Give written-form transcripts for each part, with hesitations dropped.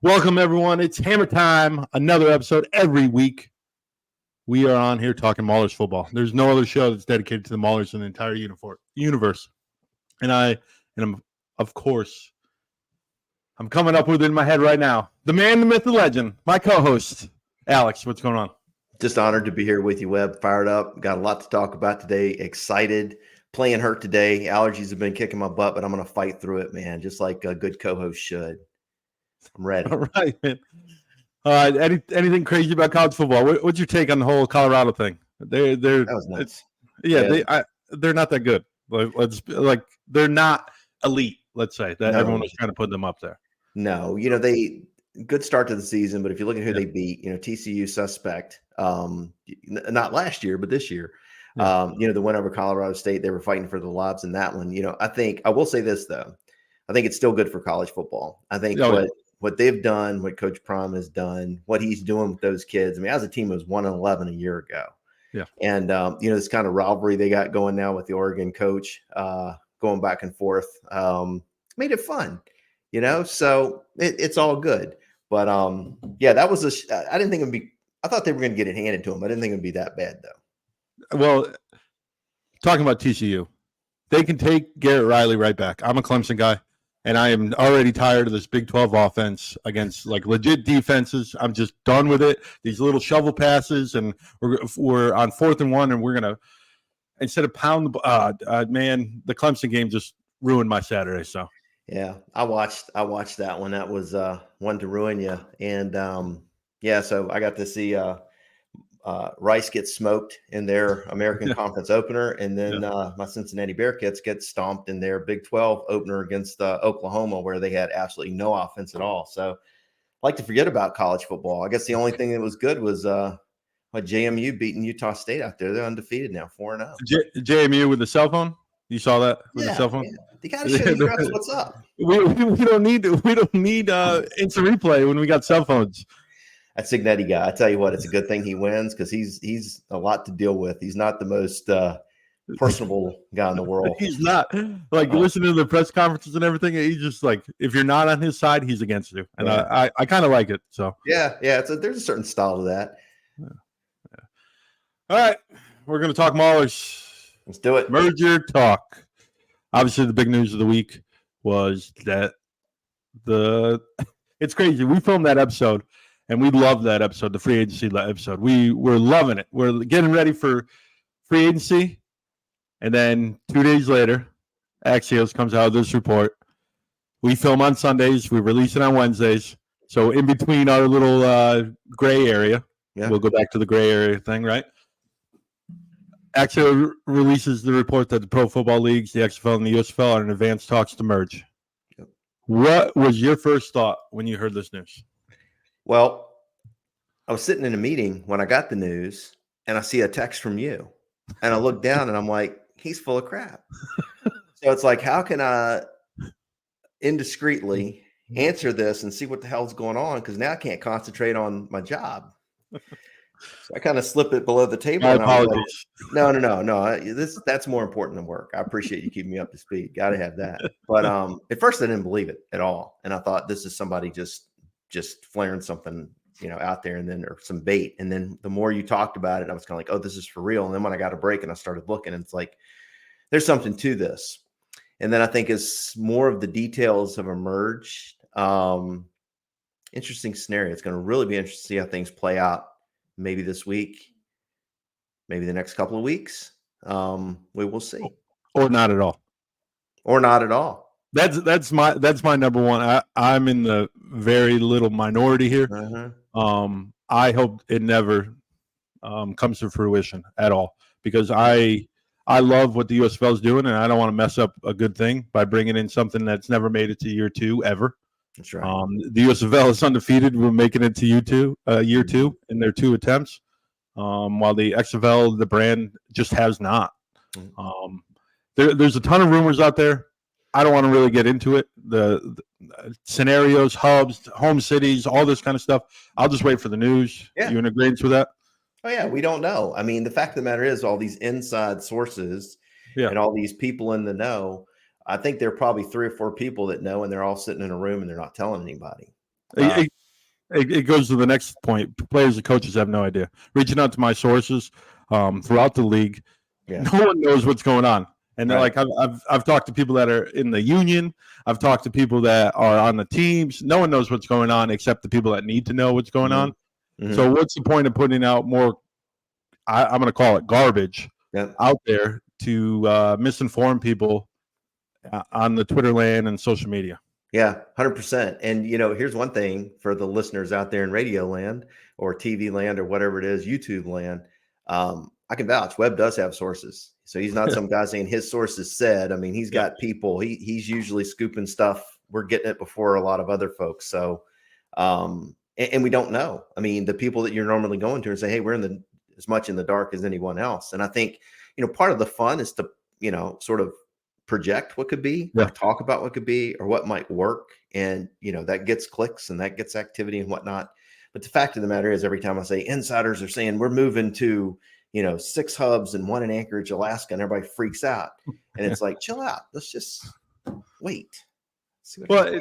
Welcome, everyone. It's Hammer Time. Another episode every week. We are on here talking Maulers football. There's no other show that's dedicated to the Maulers in the entire universe. And I'm, of course, I'm coming up with it in my head right now. The man, the myth, the legend, my co-host, Alex. What's going on? Just honored to be here with you, Webb. Fired up. Got a lot to talk about today. Excited. Playing hurt today. Allergies have been kicking my butt, but I'm going to fight through it, man, just like a good co-host should. I'm ready. All right, man. Anything crazy about college football? What's your take on the whole Colorado thing? That was nuts. They're not that good. They're not elite. Let's say that everyone was trying to put them up there. No, they good start to the season, but if you look at who they beat, TCU suspect. Not last year, but this year. The win over Colorado State, they were fighting for the lives in that one. I will say this though. I think it's still good for college football. I think what they've done, what Coach Prime has done, what he's doing with those kids. I mean, as a team, it was 1-11 a year ago. Yeah. And, this kind of rivalry they got going now with the Oregon coach going back and forth made it fun, so it's all good. But, that was I didn't think it would be – I thought they were going to get it handed to them. I didn't think it would be that bad, though. Well, talking about TCU, they can take Garrett Riley right back. I'm a Clemson guy. And I am already tired of this Big 12 offense against legit defenses. I'm just done with it. These little shovel passes, and we're on 4th and 1, and we're gonna instead of pound the man. The Clemson game just ruined my Saturday. So yeah, I watched that one. That was one to ruin you. And so I got to see Rice get smoked in their American Conference opener, and then my Cincinnati Bearcats get stomped in their Big 12 opener against Oklahoma, where they had absolutely no offense at all. So I like to forget about college football. I guess the only thing that was good was JMU beating Utah State out there. They're undefeated now, 4-0. JMU with the cell phone. You saw that with the cell phone? Yeah. You got to show the refs what's up. We don't need instant replay when we got cell phones. That Signetti guy, I tell you what, it's a good thing he wins because he's a lot to deal with. He's not the most personable guy in the world. He's not. Listening to the press conferences and everything, he's just if you're not on his side, he's against you. And I kind of like it. So yeah, there's a certain style to that. Yeah. All right, we're going to talk Maulers. Let's do it. Merger talk. Obviously, the big news of the week was that it's crazy. We filmed that episode. And we love that episode, the free agency episode. We're loving it. We're getting ready for free agency. And then 2 days later, Axios comes out with this report. We film on Sundays. We release it on Wednesdays. So in between our little gray area, we'll go back to the gray area thing, right? Axios releases the report that the Pro Football Leagues, the XFL and the USFL are in advanced talks to merge. Yep. What was your first thought when you heard this news? Well, I was sitting in a meeting when I got the news, and I see a text from you. And I look down, and I'm like, he's full of crap. So it's like, how can I indiscreetly answer this and see what the hell's going on? Because now I can't concentrate on my job. So I kind of slip it below the table. My apologies. No. That's more important than work. I appreciate you keeping me up to speed. Got to have that. But at first, I didn't believe it at all. And I thought this is somebody just flaring something, out there, and then or some bait. And then the more you talked about it, I was kind of like, oh, this is for real. And then when I got a break and I started looking, and it's like, there's something to this. And then I think as more of the details have emerged, interesting scenario. It's going to really be interesting to see how things play out. Maybe this week, maybe the next couple of weeks. We will see. Or not at all. That's my number one. I'm in the very little minority here. Uh-huh. I hope it never comes to fruition at all, because I love what the USFL is doing, and I don't want to mess up a good thing by bringing in something that's never made it to year 2 ever. That's right. The USFL is undefeated. We're making it to year two in their 2 attempts, while the XFL, the brand, just has not. There's a ton of rumors out there. I don't want to really get into it. The scenarios, hubs, home cities, all this kind of stuff. I'll just wait for the news. Yeah. You in agreement with that? Oh, yeah. We don't know. I mean, the fact of the matter is all these inside sources and all these people in the know, I think there are probably 3 or 4 people that know, and they're all sitting in a room and they're not telling anybody. it goes to the next point. Players and coaches have no idea. Reaching out to my sources throughout the league, Yeah. no one knows what's going on. And they're Right. like, I've talked to people that are in the union. I've talked to people that are on the teams. No one knows what's going on except the people that need to know what's going on. Mm-hmm. So what's the point of putting out more, I'm going to call it garbage, out there to misinform people on the Twitter land and social media? Yeah, 100%. And, here's one thing for the listeners out there in radio land or TV land or whatever it is, YouTube land. I can vouch Webb does have sources. So he's not some guy saying his sources said. I mean, he's got people. He's usually scooping stuff. We're getting it before a lot of other folks. So, and we don't know. I mean, the people that you're normally going to and say, hey, we're as much in the dark as anyone else. And I think, part of the fun is to, sort of project what could be, or talk about what could be, or what might work. And, that gets clicks and that gets activity and whatnot. But the fact of the matter is, every time I say insiders are saying we're moving to, 6 hubs and 1 in Anchorage, Alaska, and everybody freaks out. And it's like, chill out. Let's just wait. Well,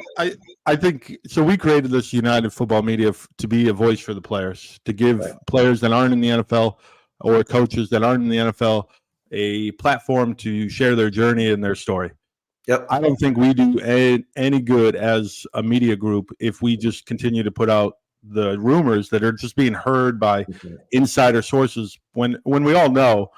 I think so. We created this United Football Media to be a voice for the players, to give players that aren't in the NFL or coaches that aren't in the NFL a platform to share their journey and their story. Yep. I don't think we do any good as a media group if we just continue to put out the rumors that are just being heard by insider sources when we all know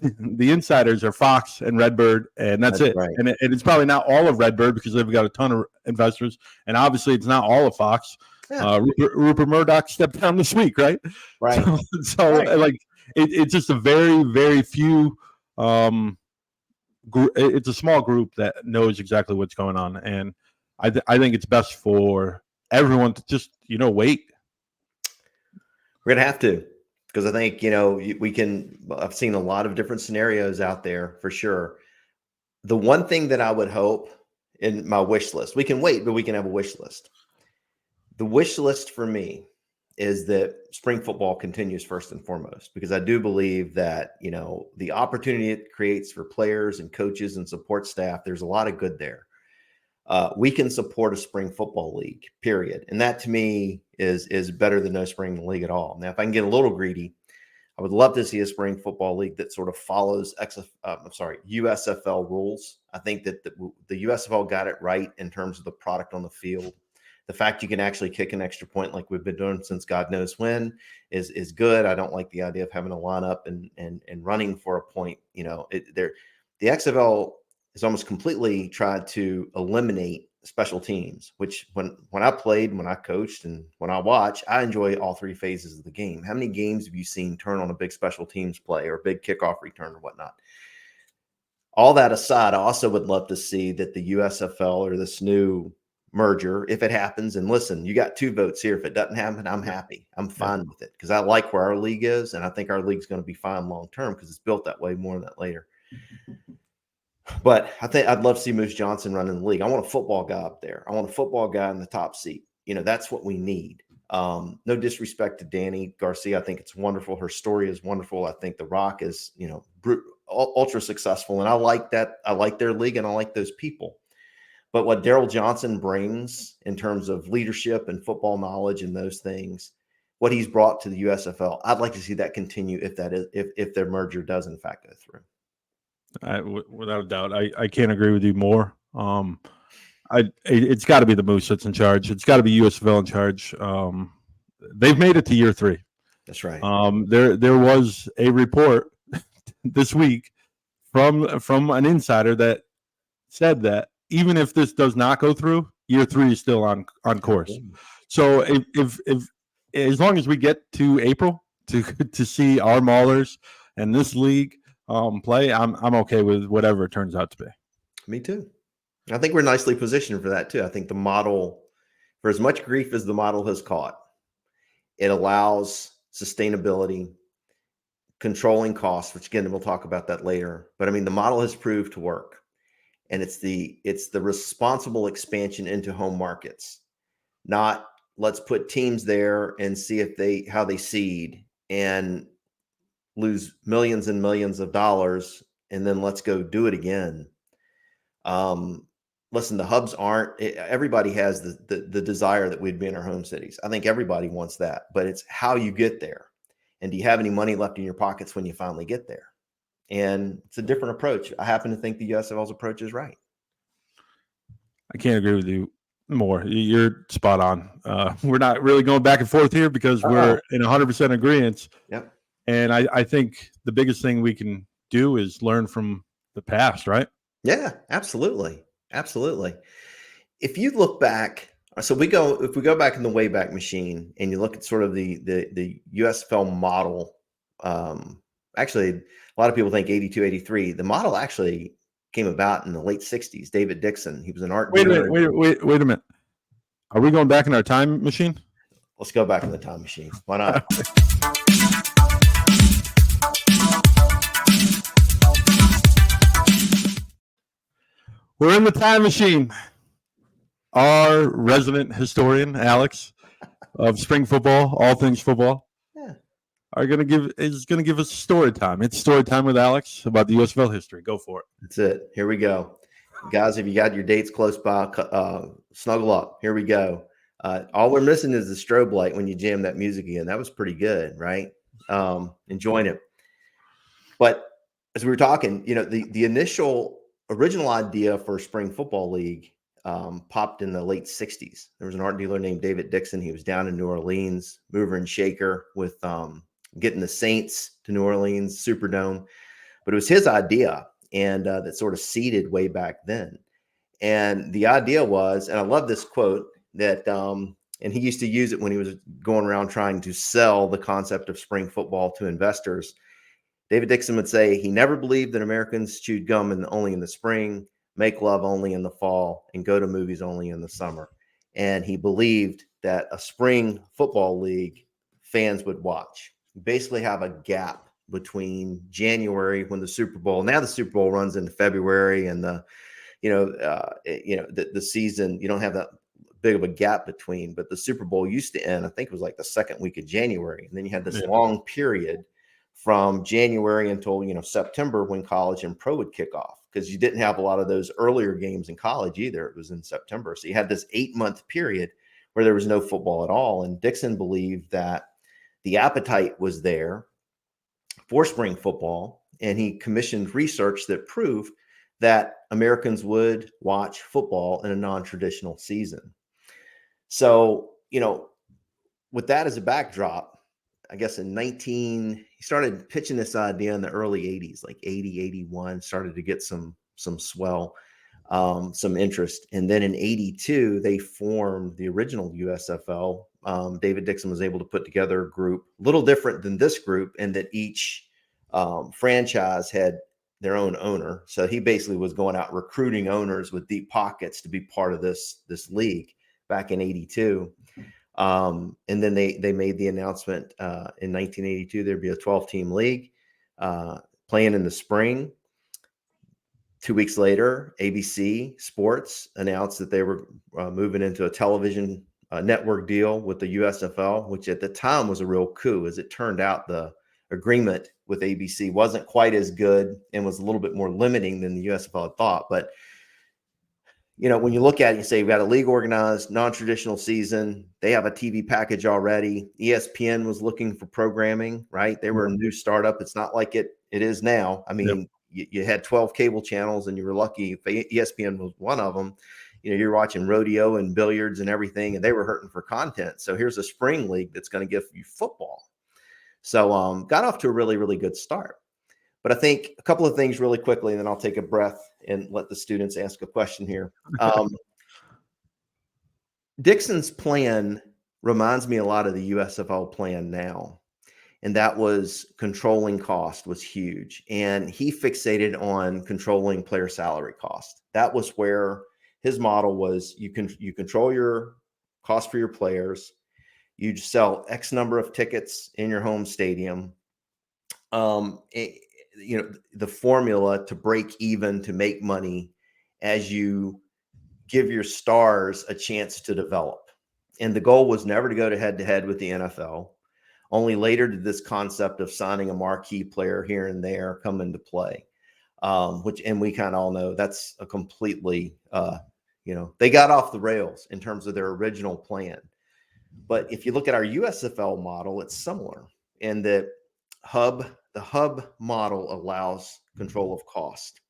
the insiders are Fox and Redbird, and that's it. Right. And it's probably not all of Redbird because they've got a ton of investors, and obviously it's not all of Fox. Yeah. Rupert Murdoch stepped down this week, right? Right. So like it's just a very, very few. It's a small group that knows exactly what's going on, and I think it's best for everyone to just wait. We're gonna have to, because I think we can. I've seen a lot of different scenarios out there for sure. The one thing that I would hope in my wish list, we can wait, but we can have a wish list. The wish list for me is that spring football continues first and foremost, because I do believe that, the opportunity it creates for players and coaches and support staff, there's a lot of good there. We can support a spring football league, period. And that to me is better than no spring league at all. Now, if I can get a little greedy, I would love to see a spring football league that sort of follows USFL rules. I think that the USFL got it right in terms of the product on the field. The fact you can actually kick an extra point like we've been doing since God knows when is good. I don't like the idea of having a lineup and running for a point. The XFL has almost completely tried to eliminate special teams, which when I played, when I coached, and when I watch, I enjoy all 3 phases of the game. How many games have you seen turn on a big special teams play or a big kickoff return or whatnot? All that aside, I also would love to see that the USFL or this new merger, if it happens, and listen, you got 2 votes here. If it doesn't happen, I'm happy. I'm fine with it, because I like where our league is, and I think our league's going to be fine long term because it's built that way. More on that later. But I think I'd love to see Moose Johnson running the league. I want a football guy up there. I want a football guy in the top seat. That's what we need. No disrespect to Danny Garcia. I think it's wonderful. Her story is wonderful. I think The Rock is, ultra successful. And I like that. I like their league and I like those people. But what Daryl Johnson brings in terms of leadership and football knowledge and those things, what he's brought to the USFL, I'd like to see that continue if their merger does in fact go through. Without a doubt, I can't agree with you more. It's got to be the Moose that's in charge. It's got to be USFL in charge. They've made it to year 3. That's right. There was a report this week from an insider that said that even if this does not go through, year 3 is still on course. So if as long as we get to April to see our Maulers and this league play, I'm okay with whatever it turns out to be. Me too. I think we're nicely positioned for that too. I think the model, for as much grief as the model has caught, it allows sustainability, controlling costs, which again, we'll talk about that later. But I mean, the model has proved to work, and it's the responsible expansion into home markets, not let's put teams there and see how they seed and lose millions and millions of dollars, and then let's go do it again. listen, the hubs aren't, everybody has the desire that we'd be in our home cities. I think everybody wants that, but it's how you get there. And do you have any money left in your pockets when you finally get there? And it's a different approach. I happen to think the USFL's approach is right. I can't agree with you more. You're spot on. We're not really going back and forth here because we're in 100% agreement. Yep. And I think the biggest thing we can do is learn from the past, right? Yeah, absolutely. Absolutely. If you look back, so if we go back in the Wayback Machine and you look at sort of the USFL model, actually, a lot of people think 82, 83. The model actually came about in the late 60s. David Dixon, he was an art dealer. Wait a minute. Are we going back in our time machine? Let's go back in the time machine. Why not? We're in the time machine. Our resident historian, Alex, of spring football, all things football, is going to give us story time. It's story time with Alex about the USFL history. Go for it. That's it. Here we go. Guys, if you got your dates close by, snuggle up. Here we go. All we're missing is the strobe light when you jam that music again. That was pretty good, right? Enjoying it. But as we were talking, the original idea for spring football league popped in the late 60s. There was an art dealer named David Dixon. He was down in New Orleans, mover and shaker with getting the Saints to New Orleans Superdome. But it was his idea, and that sort of seeded way back then. And the idea was, and I love this quote that, and he used to use it when he was going around trying to sell the concept of spring football to investors. David Dixon would say he never believed that Americans chewed gum only in the spring, make love only in the fall, and go to movies only in the summer. And he believed that a spring football league fans would watch. Basically have a gap between January when the Super Bowl, now the Super Bowl runs into February, and the season, you don't have that big of a gap between, but the Super Bowl used to end, I think it was like the second week of January. And then you had this long period from January until, September, when college and pro would kick off, because you didn't have a lot of those earlier games in college either. It was in September. So you had this 8-month period where there was no football at all. And Dixon believed that the appetite was there for spring football. And he commissioned research that proved that Americans would watch football in a non-traditional season. So, with that as a backdrop, I guess he started pitching this idea in the early 80s, like 80, 81, started to get some swell, some interest. And then in 82, they formed the original USFL. David Dixon was able to put together a group, a little different than this group, in that each franchise had their own owner. So he basically was going out recruiting owners with deep pockets to be part of this league back in 82. And then they made the announcement in 1982 there'd be a 12-team league playing in the spring. 2 weeks later, ABC Sports announced that they were moving into a television network deal with the USFL, which at the time was a real coup. As it turned out, the agreement with ABC wasn't quite as good and was a little bit more limiting than the USFL had thought. But when you look at it, you say, we've got a league organized, non-traditional season. They have a TV package already. ESPN was looking for programming, right? They were a new startup. It's not like it is now. I mean, you had 12 cable channels, and you were lucky if ESPN was one of them. You're watching rodeo and billiards and everything, and they were hurting for content. So here's a spring league that's going to give you football. So got off to a really, really good start. But I think a couple of things really quickly, and then I'll take a breath and let the students ask a question here. Dixon's plan reminds me a lot of the USFL plan now. And that was controlling cost was huge. And he fixated on controlling player salary cost. That was where his model was. You control your cost for your players. You sell X number of tickets in your home stadium. The formula to break even, to make money, as you give your stars a chance to develop. And the goal was never to go to head with the NFL. Only later did this concept of signing a marquee player here and there come into play, and we kind of all know that's a completely They got off the rails in terms of their original plan. But if you look at our USFL model, it's similar in that the hub model allows control of cost.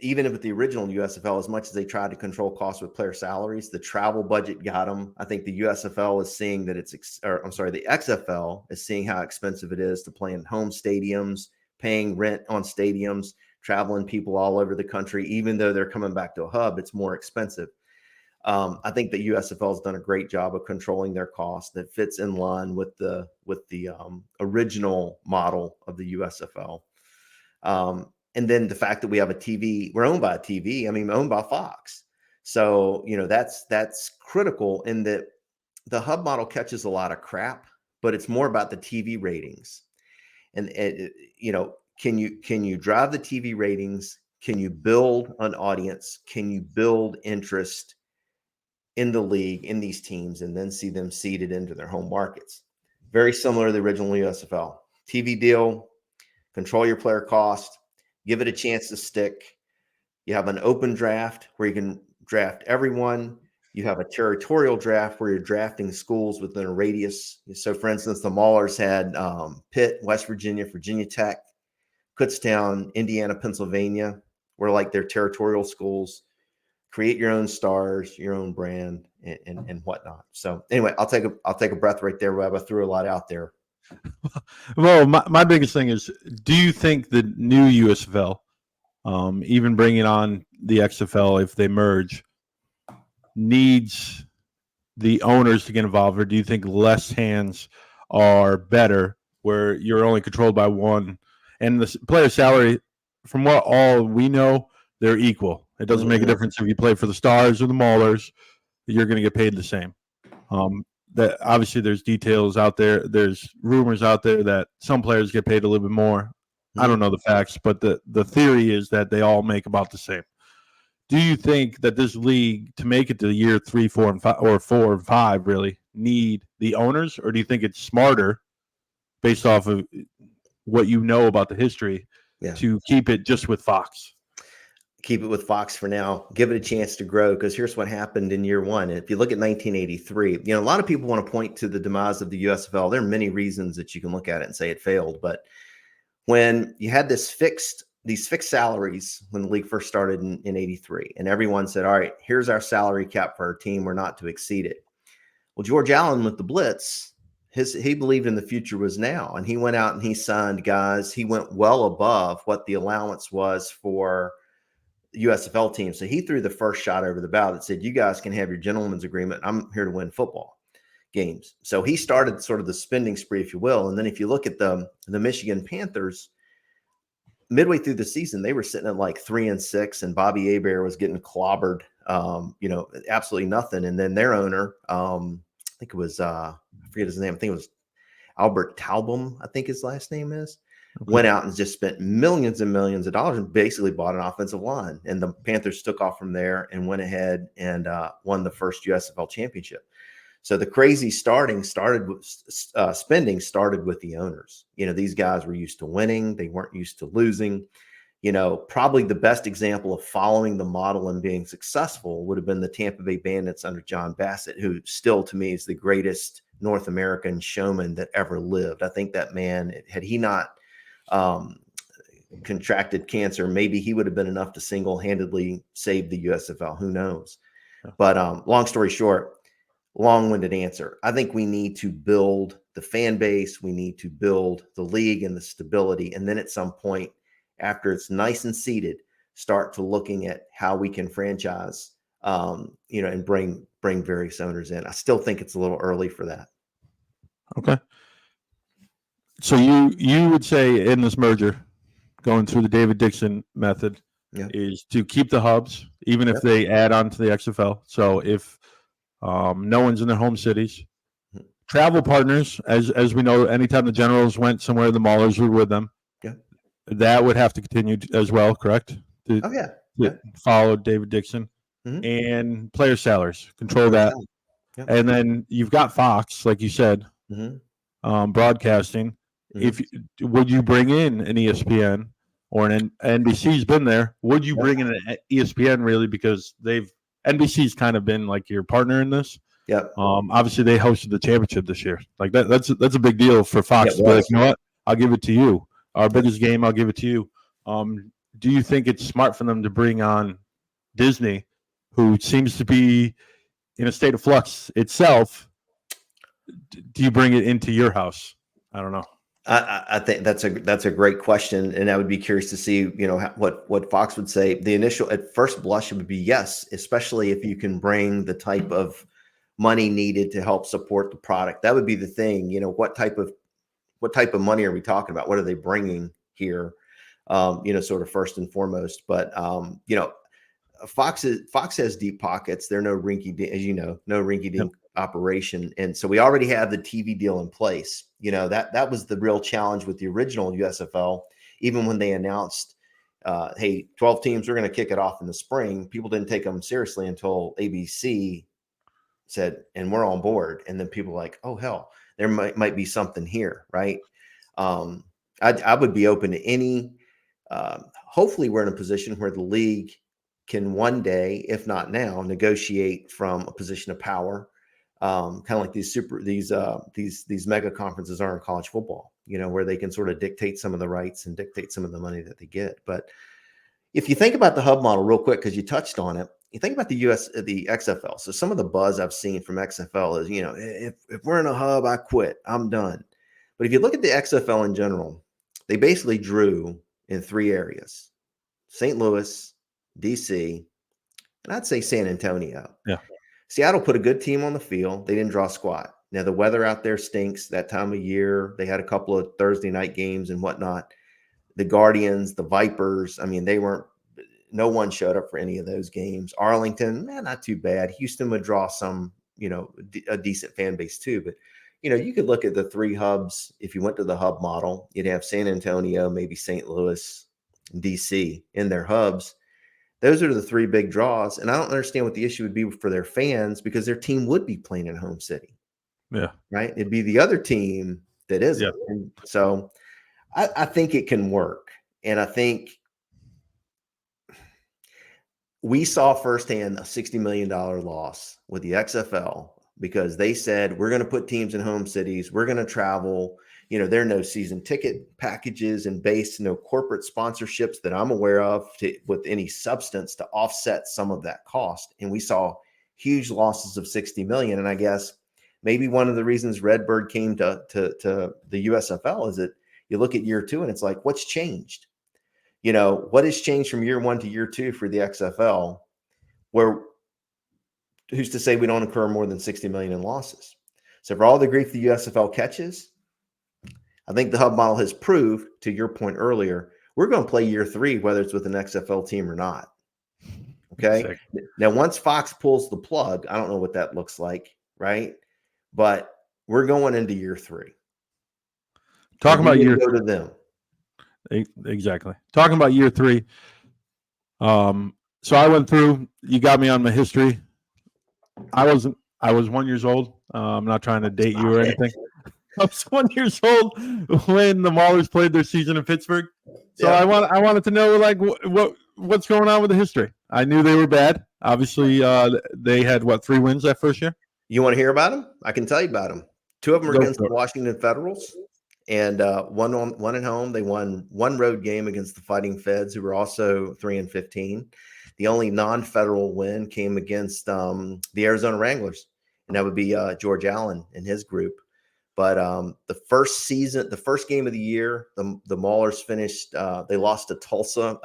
Even with the original USFL, as much as they tried to control costs with player salaries, the travel budget got them. I think the USFL is seeing that the XFL is seeing how expensive it is to play in home stadiums, paying rent on stadiums, traveling people all over the country. Even though they're coming back to a hub, it's more expensive. I think the USFL has done a great job of controlling their costs that fits in line with the original model of the USFL. And then the fact that we have a TV, we're owned by a TV. I mean, owned by Fox. So, that's critical in that the hub model catches a lot of crap, but it's more about the TV ratings. And, can you drive the TV ratings? Can you build an audience? Can you build interest in the league, in these teams, and then see them seeded into their home markets? Very similar to the original USFL. TV deal, control your player cost, give it a chance to stick. You have an open draft where you can draft everyone. You have a territorial draft where you're drafting schools within a radius. So, for instance, the Maulers had Pitt, West Virginia, Virginia Tech, Kutztown, Indiana, Pennsylvania, were like their territorial schools. Create your own stars, your own brand, and whatnot. So, anyway, I'll take a breath right there, Webb. I threw a lot out there. Well, my biggest thing is, do you think the new USFL, even bringing on the XFL if they merge, needs the owners to get involved, or do you think less hands are better where you're only controlled by one? And the player salary, from what all we know, they're equal. It doesn't make a difference if you play for the Stars or the Maulers, you're going to get paid the same. That obviously there's details out there. There's rumors out there that some players get paid a little bit more. I don't know the facts, but the theory is that they all make about the same. Do you think that this league, to make it to year 3, 4, and 5, or 4 and 5, really need the owners, or do you think it's smarter, based off of what you know about the history, to keep it just with Fox? Keep it with Fox for now. Give it a chance to grow, because here's what happened in year one. If you look at 1983, a lot of people want to point to the demise of the USFL. There are many reasons that you can look at it and say it failed, but when you had these fixed salaries when the league first started in 83, and everyone said, all right, here's our salary cap for our team, we're not to exceed it. Well, George Allen with the Blitz, he believed in the future was now, and he went out and he signed guys. He went well above what the allowance was for USFL team. So he threw the first shot over the bow that said, you guys can have your gentleman's agreement. I'm here to win football games. So he started sort of the spending spree, if you will. And then if you look at the Michigan Panthers, midway through the season, they were sitting at like 3-6, and Bobby Hebert was getting clobbered, absolutely nothing. And then their owner, I think it was, I forget his name. I think it was Albert Talbom, I think his last name is. Went out and just spent millions and millions of dollars and basically bought an offensive line. And the Panthers took off from there and went ahead and won the first USFL championship. So the crazy spending started with the owners. These guys were used to winning. They weren't used to losing. Probably the best example of following the model and being successful would have been the Tampa Bay Bandits under John Bassett, who still to me is the greatest North American showman that ever lived. I think that man, had he not contracted cancer, maybe he would have been enough to single-handedly save the USFL. Who knows? But long story short, long-winded answer. I think we need to build the fan base. We need to build the league and the stability. And then at some point, after it's nice and seated, start to looking at how we can franchise, and bring various owners in. I still think it's a little early for that. Okay. So you would say in this merger, going through the David Dixon method, is to keep the hubs, even if they add on to the XFL. So if no one's in their home cities, travel partners, as we know, anytime the Generals went somewhere, the Maulers were with them. Yeah, that would have to continue as well, correct? Follow David Dixon and player salaries, control that, and then you've got Fox, like you said, broadcasting. If would you bring in an ESPN or an NBC's been there. Would you bring in an ESPN really, because NBC's kind of been like your partner in this? Yep. Obviously they hosted the championship this year. Like that's a big deal for Fox to be like, you know what, I'll give it to you. Our biggest game, I'll give it to you. Do you think it's smart for them to bring on Disney, who seems to be in a state of flux itself? Do you bring it into your house? I don't know. I think that's a great question, and I would be curious to see, what Fox would say. The initial, at first blush, it would be yes, especially if you can bring the type of money needed to help support the product. That would be the thing. What type of money are we talking about? What are they bringing here? Sort of first and foremost. But Fox has deep pockets. They're no rinky-dink operation, and so we already have the TV deal in place. That was the real challenge with the original USFL. Even when they announced, hey, 12 teams, we're going to kick it off in the spring, people didn't take them seriously until ABC said, and we're on board. And then people were like, oh hell, there might be something here, right? I would be open to any. Hopefully, we're in a position where the league can one day, if not now, negotiate from a position of power, kind of like these mega conferences are in college football, where they can sort of dictate some of the rights and dictate some of the money that they get. But if you think about the hub model real quick, because you touched on it, you think about the XFL. So some of the buzz I've seen from XFL is, if we're in a hub, I quit, I'm done. But if you look at the XFL in general, they basically drew in 3 areas: St. Louis, DC, and I'd say San Antonio. Yeah. Seattle put a good team on the field. They didn't draw squat. Now, the weather out there stinks that time of year. They had a couple of Thursday night games and whatnot. The Guardians, the Vipers, no one showed up for any of those games. Arlington, not too bad. Houston would draw some, a decent fan base too. But, you could look at the 3 hubs. If you went to the hub model, you'd have San Antonio, maybe St. Louis, DC in their hubs. Those are the 3 big draws. And I don't understand what the issue would be for their fans, because their team would be playing in home city. Yeah. Right. It'd be the other team that isn't. Yeah. And so I think it can work. And I think we saw firsthand a $60 million loss with the XFL, because they said, we're going to put teams in home cities. We're going to travel. There are no season ticket packages and no corporate sponsorships that I'm aware of with any substance to offset some of that cost. And we saw huge losses of 60 million. And I guess maybe one of the reasons Redbird came to the USFL is that you look at year 2 and it's like, what's changed? What has changed from year 1 to year 2 for the XFL, where who's to say we don't incur more than 60 million in losses? So for all the grief the USFL catches, I think the hub model has proved, to your point earlier, we're going to play year 3, whether it's with an XFL team or not. Okay. Exactly. Now, once Fox pulls the plug, I don't know what that looks like, right? But we're going into year 3. Talking about year 3 to them. Exactly. Talking about year 3. So I went through. You got me on my history. I was 1 year old. I'm not trying to date you or anything. I was 1 year old when the Maulers played their season in Pittsburgh. So yeah. I wanted to know, like, what's going on with the history. I knew they were bad. Obviously, they had 3 wins that first year. You want to hear about them? I can tell you about them. 2 of them are against the Washington Federals, and one at home. They won 1 road game against the Fighting Feds, who were also 3-15. The only non-federal win came against the Arizona Wranglers, and that would be George Allen and his group. But the first game of the year, the Maulers finished. They lost to Tulsa.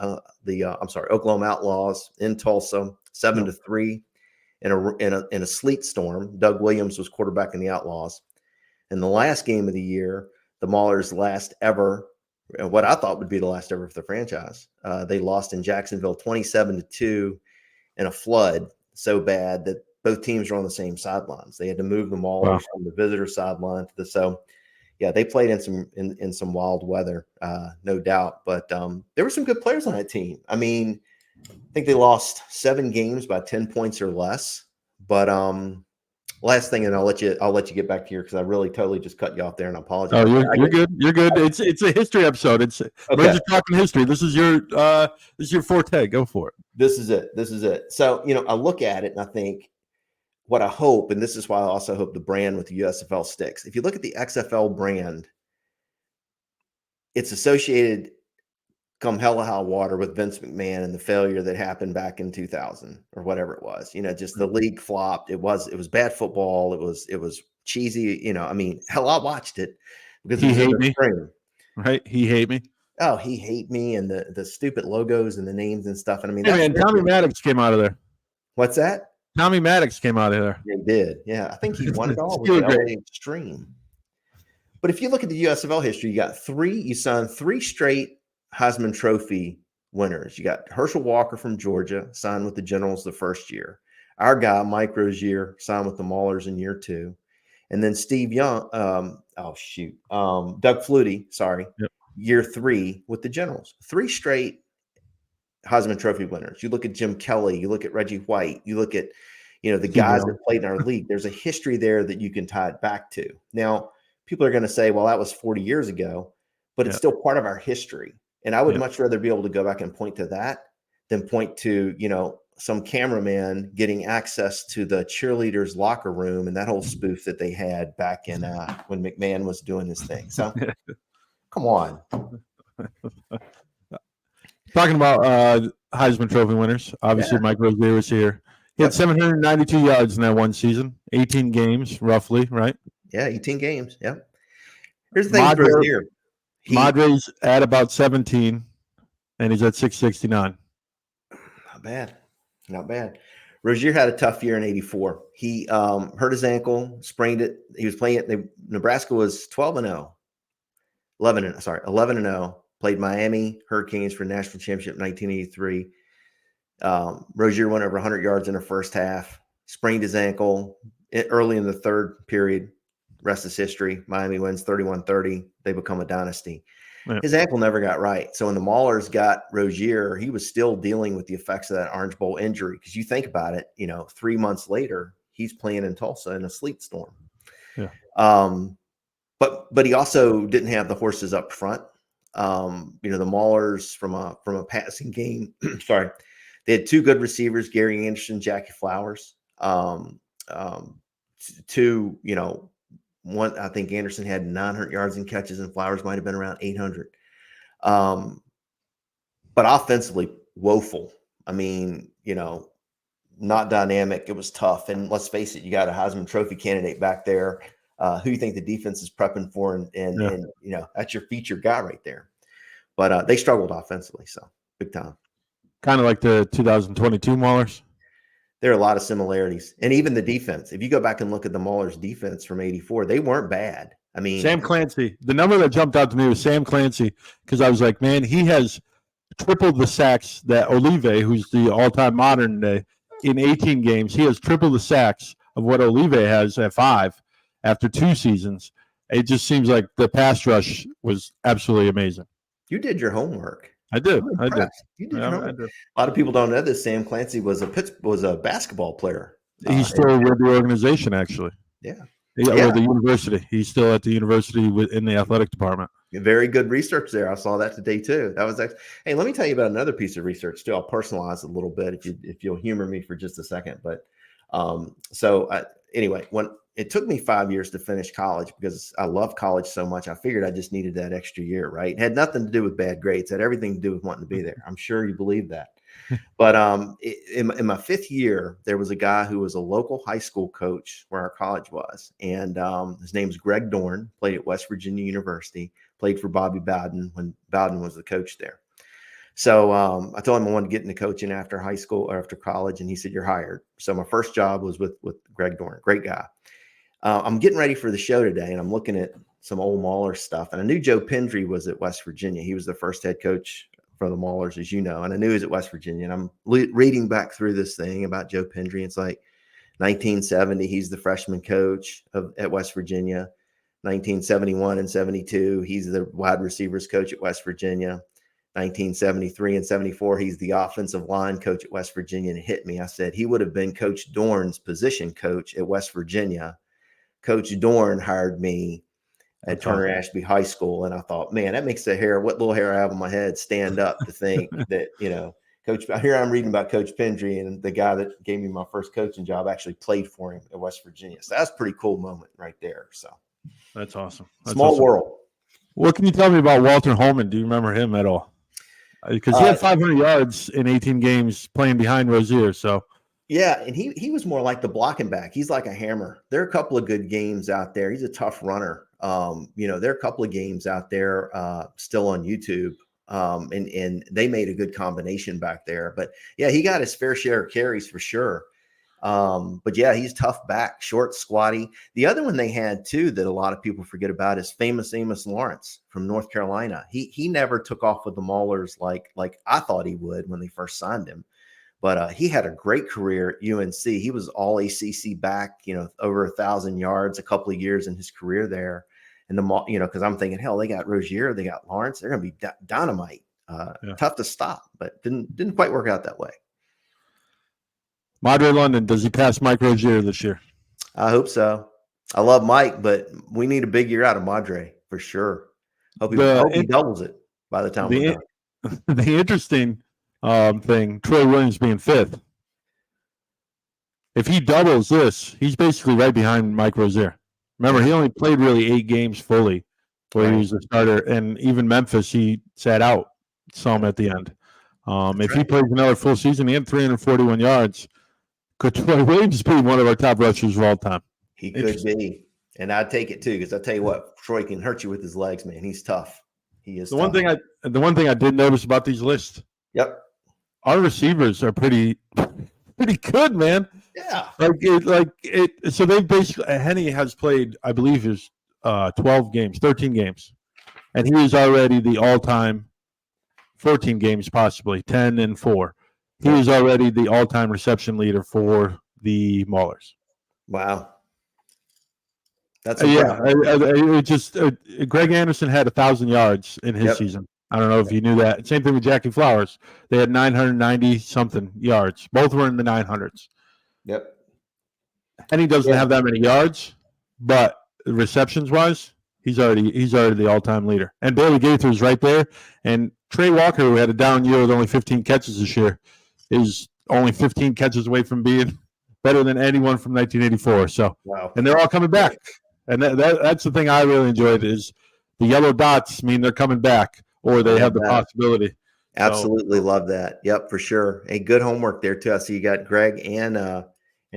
Oklahoma Outlaws in Tulsa, 7-3, in a sleet storm. Doug Williams was quarterback in the Outlaws. And the last game of the year, the Maulers' last ever, what I thought would be the last ever for the franchise, they lost in Jacksonville, 27-2, in a flood so bad that both teams were on the same sidelines. They had to move the Maulers from the visitor sideline to they played in some wild weather, no doubt. But there were some good players on that team. I mean, I think they lost 7 games by 10 points or less. But Last thing, and I'll let you get back to here because I really totally just cut you off there, and I apologize. Oh, you're good. You're good. It's a history episode. It's Okay. we're talking history. This is your forte. Go for it. This is it. This is it. So, I look at it and I think what I hope, and this is why I also hope the brand with the USFL sticks. If you look at the XFL brand, it's associated come hell or high water with Vince McMahon and the failure that happened back in 2000 or whatever it was. Just the league flopped. It was bad football. It was cheesy. I mean, hell, I watched it because He hate me, spring. right? He hate me. Oh, he hate me and the stupid logos and the names and stuff. And I mean, Hey, man, Tommy Maddox came out of there. What's that? Tommy Maddox came out of there. He did. Yeah, I think he won it all with the LA Extreme. But if you look at the USFL history, you signed 3 straight Heisman Trophy winners. You got Herschel Walker from Georgia, signed with the Generals the first year. Our guy, Mike Rozier, signed with the Maulers in year 2. And then Steve Young, Doug Flutie, Yep. year 3 with the Generals. 3 straight Heisman Trophy winners. You look at Jim Kelly, you look at Reggie White, you look at, the guys that played in our league. There's a history there that you can tie it back to. Now, people are going to say, well, that was 40 years ago, but it's still part of our history. And I would much rather be able to go back and point to that than point to, some cameraman getting access to the cheerleaders' locker room and that whole spoof that they had back in when McMahon was doing his thing. So, come on. Talking about Heisman Trophy winners, obviously Mike Rozier was here. He had 792 yards in that one season, 18 games roughly, right? Yeah, 18 games. Yeah. Here's the thing with Rozier. Madre's at about 17, and he's at 669. Not bad. Rozier had a tough year in 84. He hurt his ankle, sprained it. He was playing it. Nebraska was 11-0. Played Miami Hurricanes for national championship in 1983. Rozier went over 100 yards in the first half, sprained his ankle early in the third period. Rest is history. Miami wins 31-30. They become a dynasty. Yeah. His ankle never got right. So when the Maulers got Rozier, he was still dealing with the effects of that Orange Bowl injury. Because you think about it, 3 months later, he's playing in Tulsa in a sleet storm. Yeah. But he also didn't have the horses up front. The Maulers from a passing game. Sorry, they had 2 good receivers, Gary Anderson, Jackie Flowers. One, I think Anderson had 900 yards in catches, and Flowers might have been around 800. But offensively, woeful. I mean, not dynamic. It was tough. And let's face it, you got a Heisman Trophy candidate back there. Who you think the defense is prepping for, and that's your featured guy right there. But they struggled offensively, so big time. Kind of like the 2022 Maulers. There are a lot of similarities, and even the defense. If you go back and look at the Maulers' defense from '84, they weren't bad. I mean, Sam Clancy. The number that jumped out to me was Sam Clancy, because I was like, man, he has tripled the sacks that Olive, who's the all-time modern day, in 18 games. He has tripled the sacks of what Olive has at 5 after 2 seasons. It just seems like the pass rush was absolutely amazing. You did your homework. I did. You did your homework. A lot of people don't know this. Sam Clancy was a basketball player. He's still with the organization, actually. Yeah. Or the university. He's still at the university in the athletic department. Very good research there. I saw that today too. That was hey, let me tell you about another piece of research too. I'll personalize it a little bit if you'll humor me for just a second. But anyway, when it took me 5 years to finish college because I love college so much, I figured I just needed that extra year, right? It had nothing to do with bad grades. It had everything to do with wanting to be there. I'm sure you believe that. But in my 5th year, there was a guy who was a local high school coach where our college was. And his name's Greg Dorn, played at West Virginia University, played for Bobby Bowden when Bowden was the coach there. So I told him I wanted to get into coaching after high school or after college, and he said, you're hired. So my first job was with Greg Dorn, great guy. I'm getting ready for the show today, and I'm looking at some old Mauler stuff. And I knew Joe Pendry was at West Virginia. He was the first head coach for the Maulers, as you know, and I knew he was at West Virginia. And I'm reading back through this thing about Joe Pendry. It's like 1970, he's the freshman coach at West Virginia. 1971 and 72, he's the wide receivers coach at West Virginia. 1973 and 74. He's the offensive line coach at West Virginia, and hit me. I said he would have been Coach Dorn's position coach at West Virginia. Coach Dorn hired me at Turner Ashby High School. And I thought, man, that makes what little hair I have on my head stand up to think that, Coach, here I'm reading about Coach Pendry, and the guy that gave me my first coaching job actually played for him at West Virginia. So that's a pretty cool moment right there. So that's awesome. That's small awesome. world. What can you tell me about Walter Holman? Do you remember him at all? Because he had 500 yards in 18 games playing behind Rozier. So yeah, and he was more like the blocking back. He's like a hammer. There are a couple of good games out there. He's a tough runner. There are a couple of games out there still on YouTube. And they made a good combination back there. But yeah, he got his fair share of carries for sure. But yeah, he's tough back, short, squatty. The other one they had too that a lot of people forget about is famous Amos Lawrence from North Carolina. He never took off with the Maulers like I thought he would when they first signed him. But he had a great career at UNC. He was all ACC back, over 1,000 yards a couple of years in his career there. And because I'm thinking, hell, they got Rozier, they got Lawrence, they're going to be dynamite, tough to stop, but didn't quite work out that way. Madre London, does he pass Mike Rozier this year? I hope so. I love Mike, but we need a big year out of Madre for sure. Hope he doubles it by the time we're done. The interesting thing, Troy Williams being fifth. If he doubles this, he's basically right behind Mike Rozier. Remember, he only played really 8 games fully where he was a starter. And even Memphis, he sat out some at the end. If he plays another full season, he had 341 yards. Could Troy Williams be one of our top rushers of all time? He could be. And I'd take it too, because I tell you what, Troy can hurt you with his legs, man. He's tough. He is the tough. one thing I did notice about these lists. Yep. Our receivers are pretty good, man. Yeah. So they basically, Henny has played, I believe, his 13 games. And he is already the all-time 14 games, possibly 10-4. He is already the all-time reception leader for the Maulers. Wow. That's Greg Anderson had 1,000 yards in his season. I don't know if you knew that. Same thing with Jackie Flowers. They had 990 something yards. Both were in the 900s. Yep. And he doesn't have that many yards, but receptions wise, he's already the all-time leader. And Bailey Gaither is right there. And Trey Walker, who had a down year with only 15 catches this year, is only 15 catches away from being better than anyone from 1984. So, wow. And they're all coming back. And that's the thing I really enjoyed is the yellow dots mean they're coming back, or they have the possibility. Absolutely love that. Yep, for sure. Hey, good homework there too. I see you got Greg and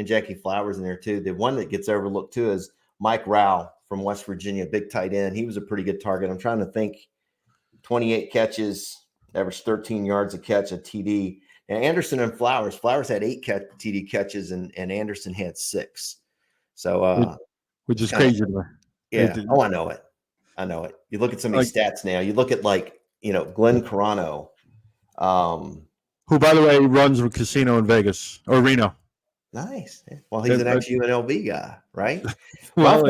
Jackie Flowers in there too. The one that gets overlooked too is Mike Rao from West Virginia, big tight end. He was a pretty good target. I'm trying to think. 28 catches, averaged 13 yards a catch, a TD. And Anderson and Flowers had 8 TD catches, and Anderson had 6. So, which is crazy. Yeah. I know it. You look at some of these stats now. You look at Glenn Carano, who, by the way, runs a casino in Vegas or Reno. Nice. Well, he's an ex-UNLV guy, right? Well,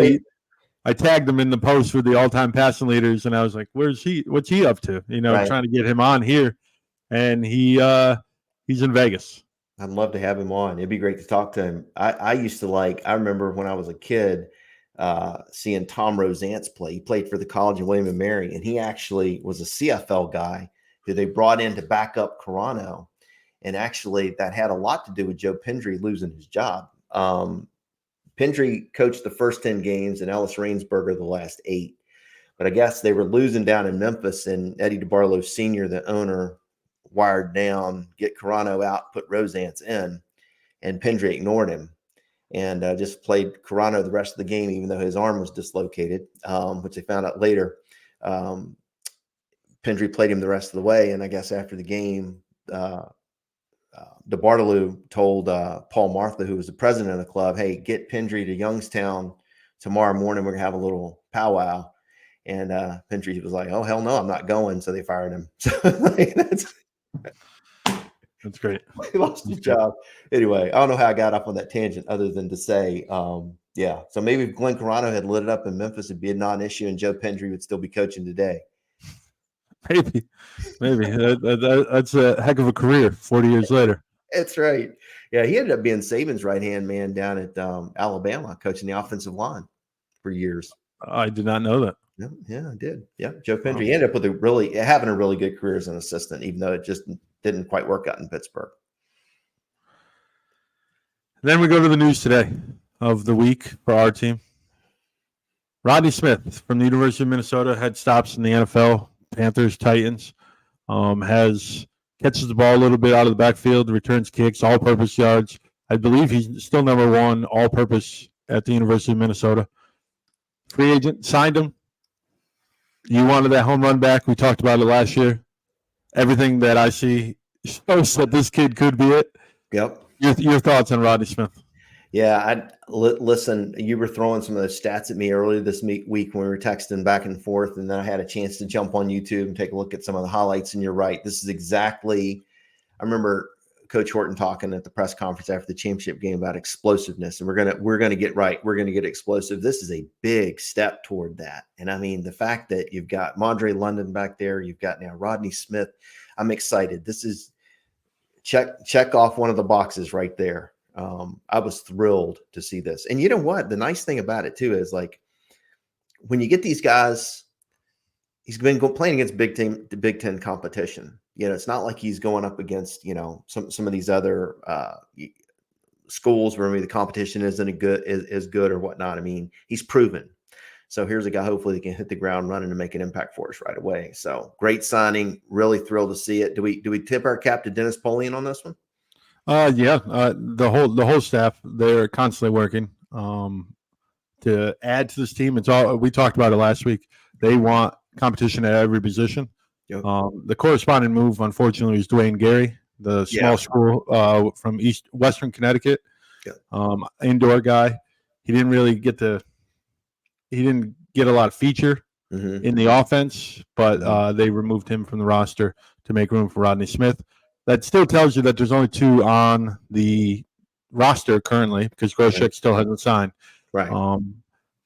I tagged him in the post with the all-time passing leaders, and I was like, "Where's he? What's he up to?" Trying to get him on here, and he's in Vegas. I'd love to have him on. It'd be great to talk to him. I used to I remember when I was a kid seeing Tom Rosance play. He played for the College of William and Mary, and he actually was a CFL guy who they brought in to back up Carano. And actually, that had a lot to do with Joe Pendry losing his job. Pendry coached the first 10 games and Ellis Rainsberger the last 8. But I guess they were losing down in Memphis, and Eddie DeBarlo Sr., the owner, wired down, get Carano out, put Rosance in, and Pendry ignored him and just played Carano the rest of the game, even though his arm was dislocated, which they found out later. Pendry played him the rest of the way, and I guess after the game, DeBartolo told Paul Martha, who was the president of the club, hey, get Pendry to Youngstown tomorrow morning. We're going to have a little powwow. And Pendry was like, oh, hell no, I'm not going. So they fired him. So that's great. He lost his job. Anyway, I don't know how I got off on that tangent other than to say, yeah. So maybe if Glenn Carano had lit it up in Memphis, it'd be a non-issue and Joe Pendry would still be coaching today. Maybe. That's a heck of a career 40 years later. That's right. Yeah, he ended up being Saban's right-hand man down at Alabama, coaching the offensive line for years. I did not know that. Yeah, I did. Yeah, Joe Pendry. Wow. He ended up with having a really good career as an assistant, even though it just didn't quite work out in Pittsburgh. Then we go to the news today of the week for our team. Rodney Smith from the University of Minnesota had stops in the NFL, Panthers, Titans. Catches the ball a little bit out of the backfield, returns kicks, all-purpose yards. I believe he's still number one all-purpose at the University of Minnesota. Free agent, signed him. You wanted that home run back. We talked about it last year. Everything that I see shows that this kid could be it. Yep. Your thoughts on Rodney Smith? Yeah, listen, you were throwing some of those stats at me earlier this week when we were texting back and forth, and then I had a chance to jump on YouTube and take a look at some of the highlights, and you're right. This is exactly – I remember Coach Horton talking at the press conference after the championship game about explosiveness, and we're gonna get right. We're going to get explosive. This is a big step toward that. And, I mean, the fact that you've got Mondre London back there, you've got now Rodney Smith, I'm excited. This is check off one of the boxes right there. I was thrilled to see this. And you know what? The nice thing about it too is like when you get these guys, he's been playing against the Big Ten competition. You know, it's not like he's going up against, you know, some of these other schools where maybe the competition isn't as good or whatnot. I mean, he's proven. So here's a guy hopefully that can hit the ground running and make an impact for us right away. So great signing. Really thrilled to see it. Do we tip our cap to Dennis Polian on this one? The whole staff, they're constantly working to add to this team. It's all we talked about it last week. They want competition at every position. Yep. The corresponding move, unfortunately, is Dwayne Gary, the small school from Western Connecticut, indoor guy. He didn't really get a lot of feature in the offense, but they removed him from the roster to make room for Rodney Smith. That still tells you that there's only two on the roster currently because Groshek still hasn't signed. Right.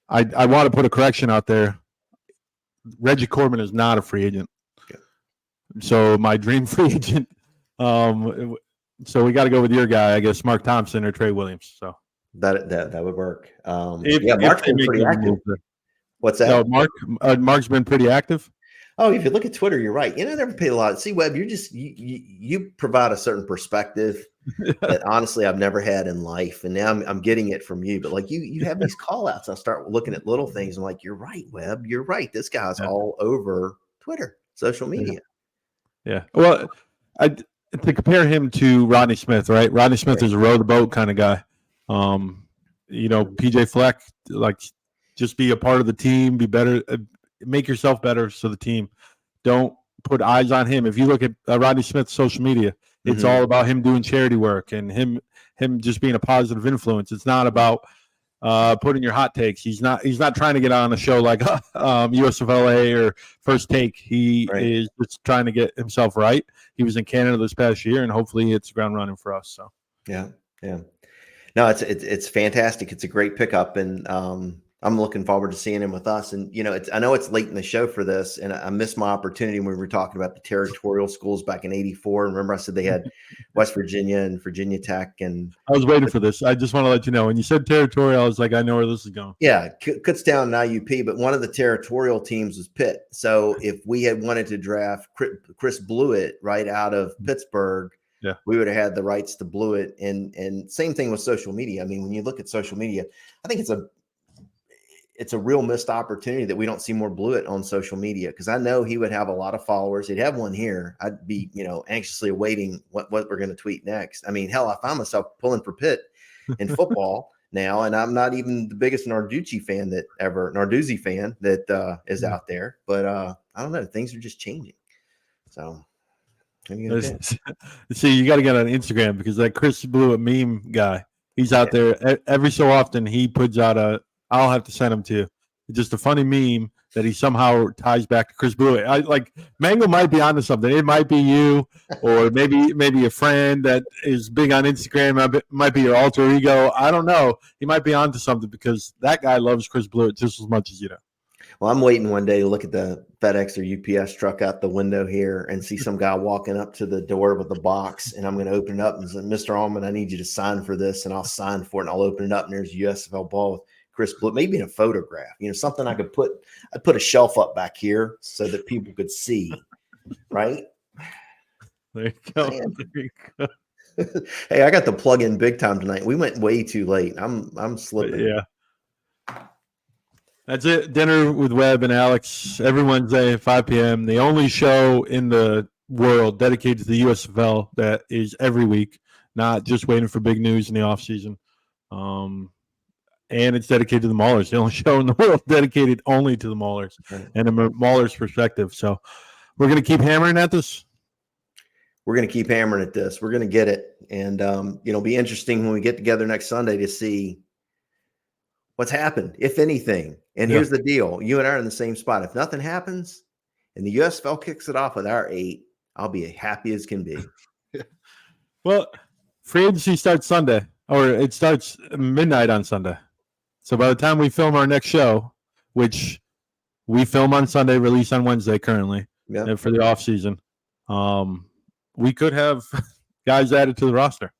I want to put a correction out there. Reggie Corbin is not a free agent. Okay. So my dream free agent. So we got to go with your guy, I guess, Mark Thompson or Trey Williams. So that would work. Mark's been pretty active. What's that? No, Mark's been pretty active. Oh, if you look at Twitter, you're right. I never paid a lot. See, Webb, you provide a certain perspective that honestly I've never had in life, and now I'm getting it from you. But like you have these call outs. I start looking at little things. I'm like, you're right, Webb. You're right. This guy's all over Twitter, social media. Yeah. Well, to compare him to Rodney Smith, right? Rodney Smith is a row the boat kind of guy. PJ Fleck, like just be a part of the team, be better. Make yourself better so the team don't put eyes on him. If you look at Rodney Smith's social media, it's all about him doing charity work and him just being a positive influence. It's not about putting your hot takes. He's not trying to get on a show like USFL or First Take. He is just trying to get himself right. He was in Canada this past year, and hopefully it's ground running for us. So yeah. No, it's fantastic. It's a great pickup, and I'm looking forward to seeing him with us. And, I know it's late in the show for this, and I missed my opportunity when we were talking about the territorial schools back in '84. Remember I said they had West Virginia and Virginia Tech. And I was waiting for this. I just want to let you know. When you said territorial, I was like, I know where this is going. Yeah, Kutztown and IUP, but one of the territorial teams was Pitt. So if we had wanted to draft Chris Blewett right out of Pittsburgh, we would have had the rights to Blewett. And same thing with social media. I mean, when you look at social media, I think it's a real missed opportunity that we don't see more Blewett on social media, because I know he would have a lot of followers. He'd have one here. I'd be, anxiously awaiting what we're going to tweet next. I mean, hell, I find myself pulling for Pitt in football now, and I'm not even the biggest Narduzzi fan that is out there. But I don't know. Things are just changing. So see, you got to get on Instagram, because that Chris Blewett meme guy, he's out there every so often. He puts out I'll have to send him to you. It's just a funny meme that he somehow ties back to Chris Blewett. Mango might be onto something. It might be you, or maybe a friend that is big on Instagram. It might be your alter ego. I don't know. He might be onto something, because that guy loves Chris Blewett just as much as you do. Well, I'm waiting one day to look at the FedEx or UPS truck out the window here and see some guy walking up to the door with a box, and I'm going to open it up and say, Mr. Allman, I need you to sign for this, and I'll sign for it, and I'll open it up, and there's a USFL ball with Chris Blue, maybe in a photograph, something I'd put a shelf up back here so that people could see, right? There you go. Man. There you go. Hey, I got the plug in big time tonight. We went way too late. I'm slipping. Yeah. That's it. Dinner with Webb and Alex every Wednesday at 5 p.m. The only show in the world dedicated to the USFL that is every week, not just waiting for big news in the offseason. And it's dedicated to the Maulers, the only show in the world dedicated only to the Maulers and a Maulers perspective. So we're going to keep hammering at this. We're going to keep hammering at this. We're going to get it. And, it'll be interesting when we get together next Sunday to see what's happened, if anything. And here's the deal. You and I are in the same spot. If nothing happens and the USFL kicks it off with our 8, I'll be happy as can be. Well, free agency starts Sunday, or it starts midnight on Sunday. So by the time we film our next show, which we film on Sunday, release on Wednesday currently for the off season, we could have guys added to the roster.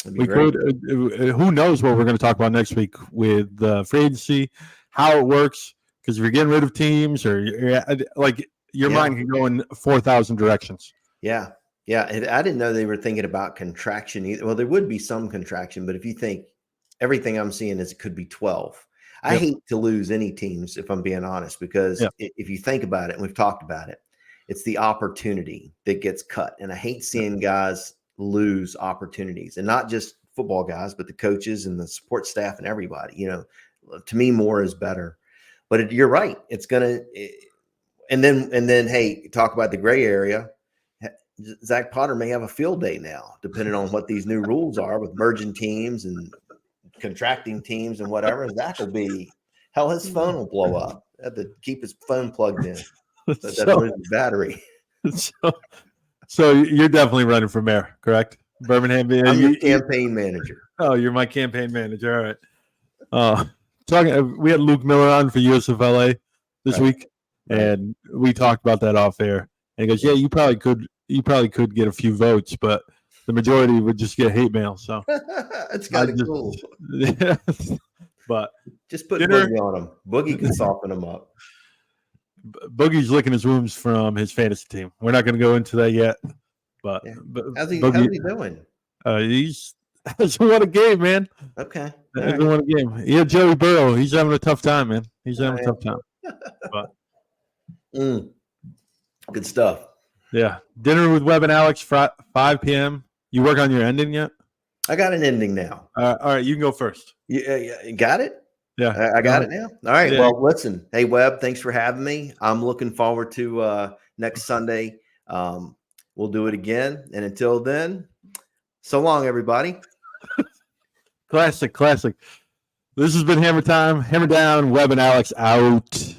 We could. Who knows what we're going to talk about next week with free agency, how it works? Because if you're getting rid of teams, or your mind can go in 4,000 directions. Yeah. And I didn't know they were thinking about contraction either. Well, there would be some contraction, but if you think everything I'm seeing is it could be 12. I hate to lose any teams, if I'm being honest, because if you think about it, and we've talked about it, it's the opportunity that gets cut. And I hate seeing guys lose opportunities, and not just football guys, but the coaches and the support staff and everybody. To me, more is better. But you're right. It's going to and then, hey, talk about the gray area. Zach Potter may have a field day now, depending on what these new rules are with merging teams and contracting teams and whatever. Zach will be, hell, his phone will blow up. Have to keep his phone plugged in. So that lose the battery. So you're definitely running for mayor, correct? Birmingham. I'm your campaign manager. Oh, you're my campaign manager. All right. We had Luke Miller on for USFLA this week, and we talked about that off air. And he goes, "Yeah, you probably could get a few votes, but the majority would just get hate mail." So it's kind of cool. Yeah. But just put Boogie on him. Boogie can soften him up. Boogie's licking his wounds from his fantasy team. We're not going to go into that yet. But how's he doing? He's hasn't won a game, man. Okay, hasn't won a game. Yeah, Joey Burrow. He's having a tough time, man. He's having a tough time. But good stuff. Yeah, dinner with Webb and Alex, 5 p.m. You work on your ending yet? I got an ending now. All right, you can go first. You got it? Yeah, I got it now. All right. Yeah. Well, listen. Hey, Webb, thanks for having me. I'm looking forward to next Sunday. We'll do it again. And until then, so long, everybody. Classic. This has been Hammer Time. Hammer down. Webb and Alex out.